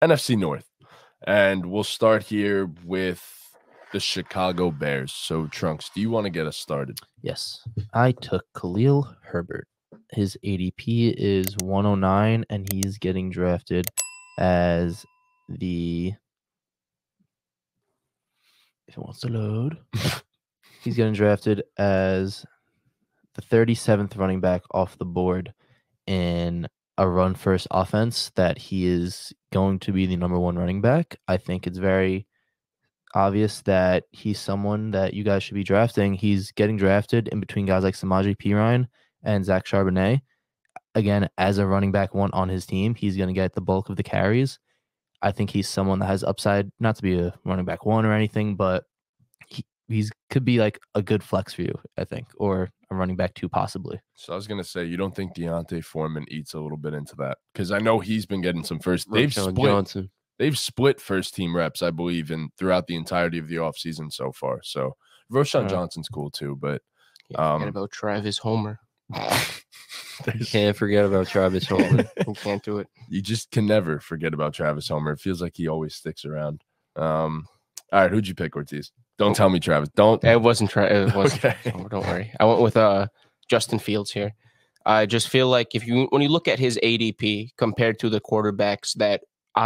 NFC North. And we'll start here with the Chicago Bears. So, Trunks, do you want to get us started? Yes. I took Khalil Herbert. His ADP is 109, and he's getting drafted as the... If it wants to load. He's getting drafted as the 37th running back off the board in a run-first offense that he is going to be the number one running back. I think it's very obvious that he's someone that you guys should be drafting. He's getting drafted in between guys like Samaje Perine and Zach Charbonnet. Again, as a running back one on his team, he's going to get the bulk of the carries. I think he's someone that has upside, not to be a running back one or anything, but he's could be like a good flex for you, I think, or a running back two possibly. So I was going to say, you don't think Deontay Foreman eats a little bit into that? Because I know he's been getting some first. They've split first team reps, I believe, throughout the entirety of the offseason so far. So Roschon Johnson's cool too, but forget about Travis Homer. You can't forget about Travis Homer. You can't do it. You just can never forget about Travis Homer. It feels like he always sticks around. All right, who'd you pick, Ortiz? Don't tell me Travis. Don't. It wasn't Travis. It wasn't. Okay. Homer, don't worry. I went with Justin Fields here. I just feel like when you look at his ADP compared to the quarterbacks that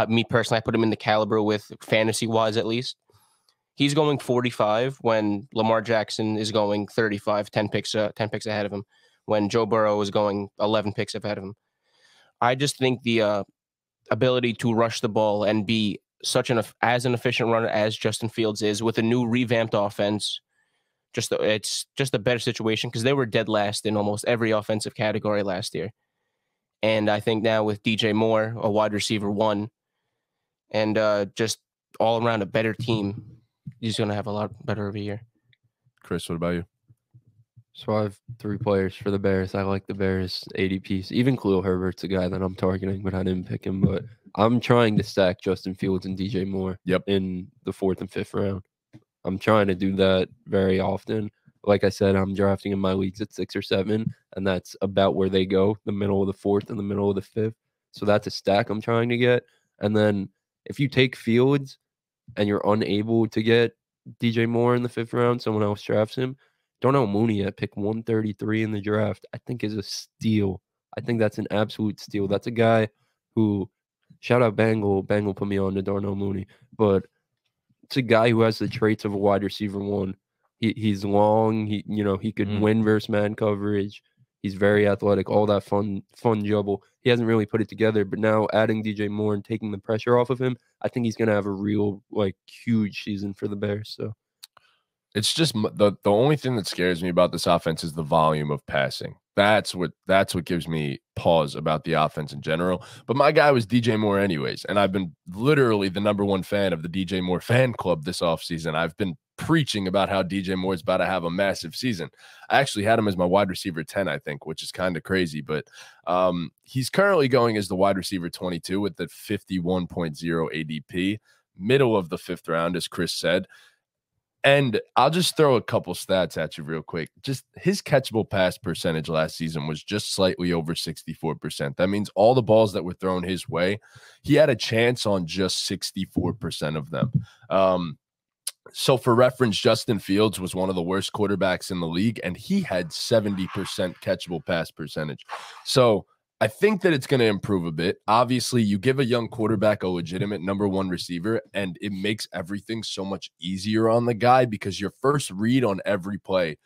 me personally, I put him in the caliber with fantasy wise at least. He's going 45 when Lamar Jackson is going 35, 10 picks ahead of him. When Joe Burrow is going 11 picks ahead of him. I just think the ability to rush the ball and be as an efficient runner as Justin Fields is with a new revamped offense, it's just a better situation because they were dead last in almost every offensive category last year. And I think now with DJ Moore, a wide receiver one, and just all around a better team, he's going to have a lot better of a year. Chris, what about you? So I have 3 players for the Bears. I like the Bears ADPs. Even Khalil Herbert's a guy that I'm targeting, but I didn't pick him. But I'm trying to stack Justin Fields and DJ Moore in the 4th and 5th round. I'm trying to do that very often. Like I said, I'm drafting in my leagues at 6 or 7, and that's about where they go, the middle of the 4th and the middle of the 5th. So that's a stack I'm trying to get. And then if you take Fields and you're unable to get DJ Moore in the 5th round, someone else drafts him, Darnell Mooney at pick 133 in the draft, I think is a steal. I think that's an absolute steal. That's a guy who, shout out Bengal put me on to Darnell Mooney, but it's a guy who has the traits of a wide receiver one. He's long. He could win versus man coverage. He's very athletic. All that fun juggle. He hasn't really put it together, but now adding DJ Moore and taking the pressure off of him, I think he's gonna have a real huge season for the Bears. So. It's just the only thing that scares me about this offense is the volume of passing. That's what gives me pause about the offense in general. But my guy was DJ Moore anyways, and I've been literally the #1 fan of the DJ Moore fan club this offseason. I've been preaching about how DJ Moore is about to have a massive season. I actually had him as my wide receiver 10, I think, which is kind of crazy. But he's currently going as the wide receiver 22 with the 51.0 ADP, middle of the 5th round, as Chris said. And I'll just throw a couple stats at you real quick. Just his catchable pass percentage last season was just slightly over 64%. That means all the balls that were thrown his way, he had a chance on just 64% of them. So for reference, Justin Fields was one of the worst quarterbacks in the league, and he had 70% catchable pass percentage. So I think that it's going to improve a bit. Obviously, you give a young quarterback a legitimate #1 receiver, and it makes everything so much easier on the guy because your first read on every play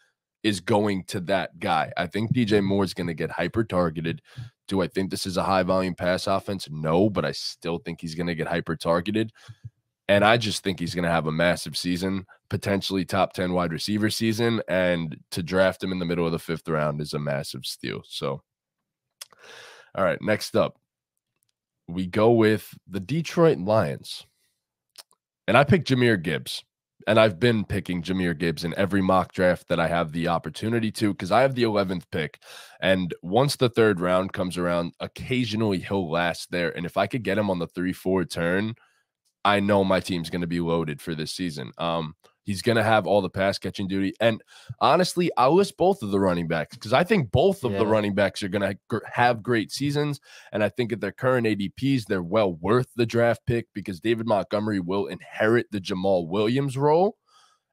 is going to that guy. I think DJ Moore is going to get hyper-targeted. Do I think this is a high-volume pass offense? No, but I still think he's going to get hyper-targeted. And I just think he's going to have a massive season, potentially top 10 wide receiver season, and to draft him in the middle of the 5th round is a massive steal. So, all right, next up, we go with the Detroit Lions. And I picked Jahmyr Gibbs. And I've been picking Jahmyr Gibbs in every mock draft that I have the opportunity to because I have the 11th pick. And once the 3rd round comes around, occasionally he'll last there. And if I could get him on the 3-4 turn, I know my team's going to be loaded for this season. He's going to have all the pass catching duty. And honestly, I'll list both of the running backs because I think both of the running backs are going to have great seasons. And I think at their current ADPs, they're well worth the draft pick because David Montgomery will inherit the Jamal Williams role.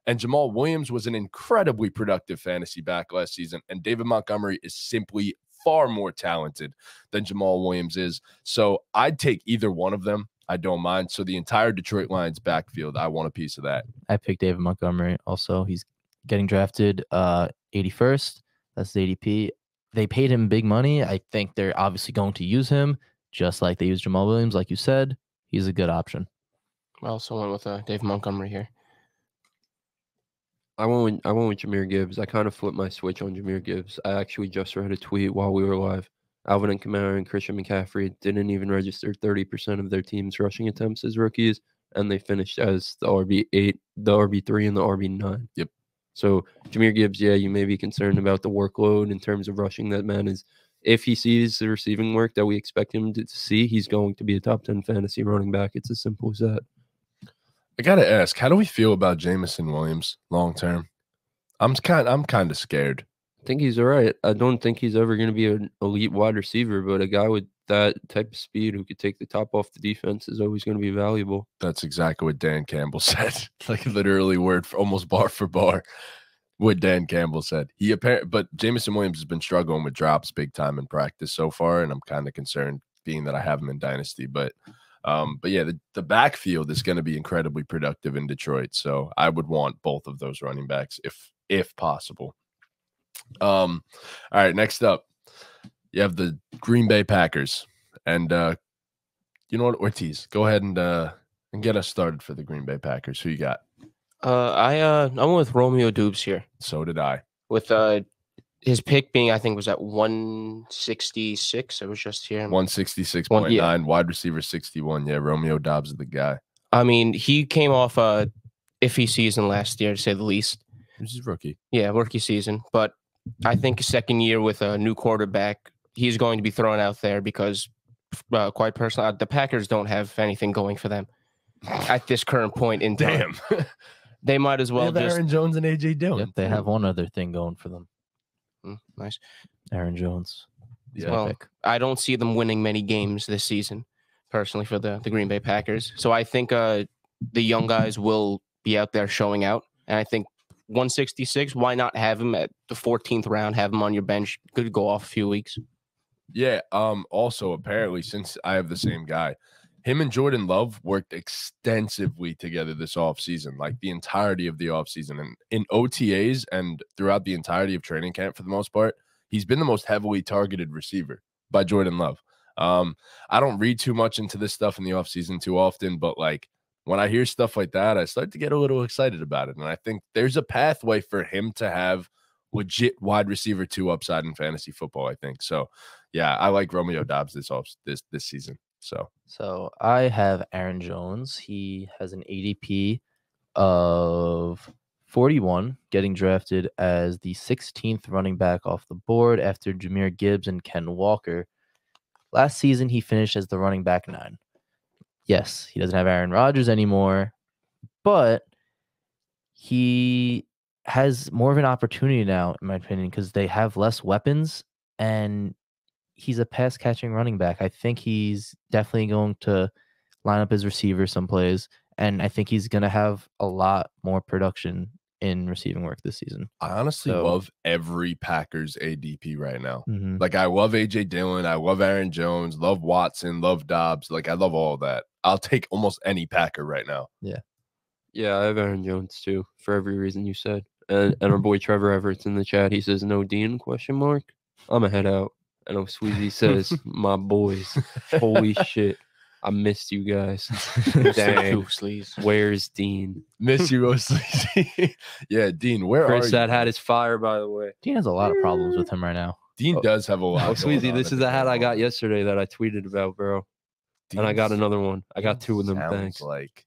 And Jamal Williams was an incredibly productive fantasy back last season. And David Montgomery is simply far more talented than Jamal Williams is. So I'd take either one of them. I don't mind. So the entire Detroit Lions backfield, I want a piece of that. I picked David Montgomery also. He's getting drafted 81st. That's the ADP. They paid him big money. I think they're obviously going to use him just like they used Jamal Williams. Like you said, he's a good option. I also went with David Montgomery here. I went with Jahmyr Gibbs. I kind of flipped my switch on Jahmyr Gibbs. I actually just read a tweet while we were live. Alvin and Kamara and Christian McCaffrey didn't even register 30% of their team's rushing attempts as rookies, and they finished as the RB8, the RB3, and the RB9. Yep. So Jahmyr Gibbs, yeah, you may be concerned about the workload in terms of rushing. That man is, if he sees the receiving work that we expect him to see, he's going to be a top 10 fantasy running back. It's as simple as that. I gotta ask, how do we feel about Jameson Williams long term? I'm kind of scared. I think he's all right. I don't think he's ever going to be an elite wide receiver, but a guy with that type of speed who could take the top off the defense is always going to be valuable. That's exactly what Dan Campbell said. Like literally word for almost bar for bar what Dan Campbell said. But Jameson Williams has been struggling with drops big time in practice so far, and I'm kind of concerned being that I have him in Dynasty. But yeah, the backfield is going to be incredibly productive in Detroit. So I would want both of those running backs if possible. All right, next up, you have the Green Bay Packers. And you know what, Ortiz, go ahead and get us started for the Green Bay Packers. Who you got? I went with Romeo Doubs here. So did I. With his pick being, I think, was at 166. I was just here. 166.9, wide receiver 61. Yeah, Romeo Doubs is the guy. I mean, he came off a iffy season last year, to say the least. This is rookie. Yeah, rookie season. But I think second year with a new quarterback, he's going to be thrown out there because, quite personally, the Packers don't have anything going for them at this current point in time. Damn. They might as well just Aaron Jones and AJ Dillon. Yep, they have one other thing going for them. Nice. Aaron Jones. Yeah. Well, I don't see them winning many games this season, personally, for the Green Bay Packers. So I think the young guys will be out there showing out. And I think 166, why not have him at the 14th round, have him on your bench? Could go off a few weeks. Yeah. Also, apparently, since I have the same guy, him and Jordan Love worked extensively together this offseason, like the entirety of the offseason. And in OTAs and throughout the entirety of training camp, for the most part, he's been the most heavily targeted receiver by Jordan Love. I don't read too much into this stuff in the offseason too often, but like when I hear stuff like that, I start to get a little excited about it. And I think there's a pathway for him to have legit wide receiver 2 upside in fantasy football, I think. So, yeah, I like Romeo Doubs this season. So I have Aaron Jones. He has an ADP of 41, getting drafted as the 16th running back off the board after Jahmyr Gibbs and Ken Walker. Last season, he finished as the running back 9. Yes, he doesn't have Aaron Rodgers anymore, but he has more of an opportunity now, in my opinion, because they have less weapons, and he's a pass-catching running back. I think he's definitely going to line up his receiver some plays, and I think he's going to have a lot more production in receiving work this season. I honestly love every Packers ADP right now. Mm-hmm. Like, I love AJ Dillon. I love Aaron Jones. Love Watson. Love Dobbs. Like, I love all of that. I'll take almost any Packer right now. Yeah. Yeah, I have Aaron Jones, too, for every reason you said. And our boy Trevor Everett's in the chat. He says, no Dean, ? I'm going to head out. I know Sweezy says, my boys, holy shit, I missed you guys. Dang, where's Dean? Miss you, Sleazy. Yeah, Dean, where Chris, are you? that hat is fire, by the way. Dean has a lot of problems with him right now. Dean does have a lot. Oh, Sweezy, this is the hat I got yesterday that I tweeted about, bro. Dean, and I got another one. I got 2 of them. Thanks. Like,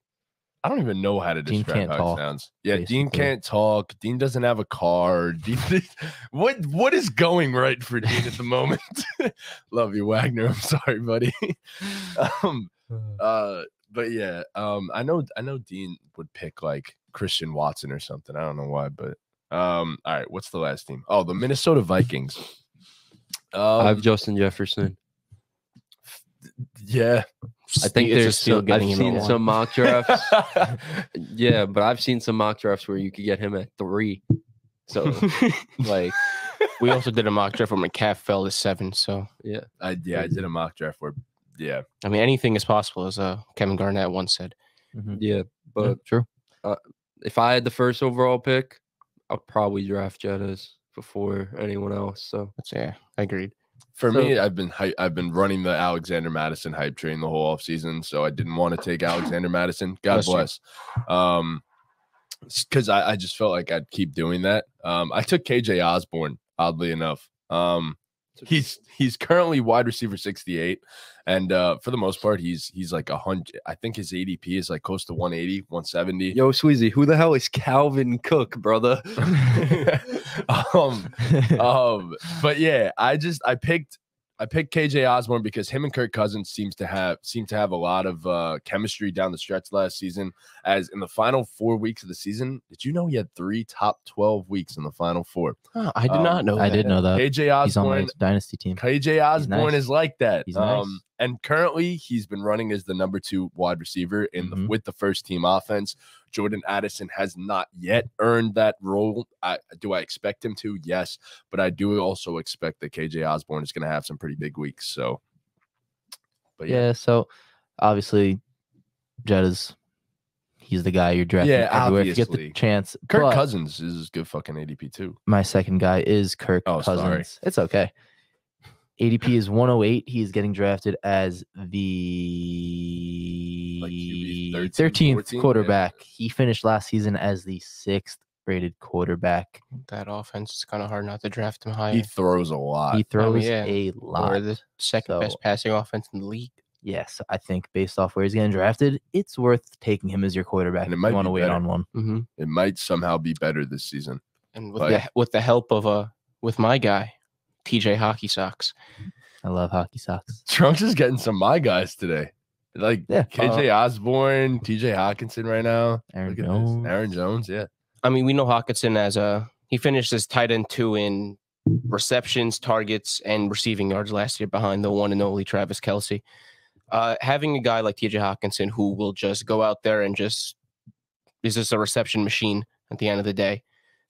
I don't even know how to describe how it sounds. Yeah, basically. Dean can't talk. Dean doesn't have a car. What is going right for Dean at the moment? Love you, Wagner. I'm sorry, buddy. But yeah, I know Dean would pick like Christian Watson or something. I don't know why, but all right. What's the last team? Oh, the Minnesota Vikings. I have Justin Jefferson. Yeah, I think there's still getting I've seen some mock drafts. Yeah, but I've seen some mock drafts where you could get him at 3. So like we also did a mock draft where McCaff fell to 7. So yeah, I did a mock draft where I mean anything is possible, as Kevin Garnett once said. Yeah, but true. If I had the first overall pick, I'd probably draft Jettas before anyone else. So I agreed. For me, I've been running the Alexander Madison hype train the whole offseason, so I didn't want to take Alexander Madison. God bless. Because I just felt like I'd keep doing that. I took KJ Osborne, oddly enough. He's currently wide receiver 68, and for the most part, he's like 100. I think his ADP is like close to 180, 170. Yo, Sweezy, who the hell is Calvin Cook, brother? But yeah, I picked KJ Osborne because him and Kirk Cousins seem to have a lot of chemistry down the stretch last season. As in the final 4 weeks of the season, did you know he had 3 top 12 weeks in the final 4? Oh, I did not know that. I did know that. KJ Osborne, he's on my dynasty team. KJ Osborne is like that. He's nice. And currently he's been running as the number 2 wide receiver in with the first team offense. Jordan Addison has not yet earned that role. Do I expect him to? Yes, but I do also expect that KJ Osborne is going to have some pretty big weeks. So, but yeah. So obviously, Jettas, he's the guy you're drafting everywhere if you get the chance. Kirk Cousins is good fucking ADP too. My second guy is Kirk Cousins. Sorry. It's okay. ADP is 108. He's getting drafted as the 13th quarterback. Yeah. He finished last season as the 6th rated quarterback. That offense is kind of hard not to draft him higher. He throws a lot. He throws a lot. Or the second best passing offense in the league. Yes, I think based off where he's getting drafted, it's worth taking him as your quarterback. And it might want to wait on one. It might somehow be better this season. And with the help of with my guy, TJ Hockey Socks. I love hockey socks. Trunks is getting some my guys today. Like KJ Osborne, TJ Hawkinson right now. Aaron Jones, yeah. I mean, we know Hawkinson as he finished as tight end 2 in receptions, targets, and receiving yards last year behind the one and only Travis Kelce. Having a guy like TJ Hawkinson who will just go out there and is just a reception machine at the end of the day.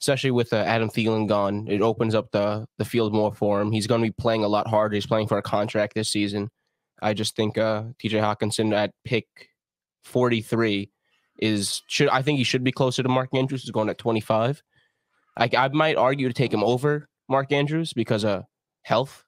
Especially with Adam Thielen gone, it opens up the field more for him. He's going to be playing a lot harder. He's playing for a contract this season. I just think TJ Hawkinson at pick 43 I think he should be closer to Mark Andrews. He's going at 25. I might argue to take him over Mark Andrews because of health.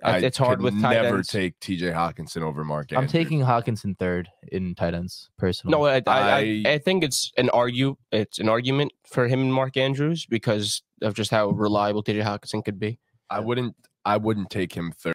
It's hard with tight ends. Never take TJ Hawkinson over Mark Andrews. I'm taking Hawkinson 3rd in tight ends personally. No, I think it's an argument for him and Mark Andrews because of just how reliable TJ Hawkinson could be. I wouldn't take him 3rd.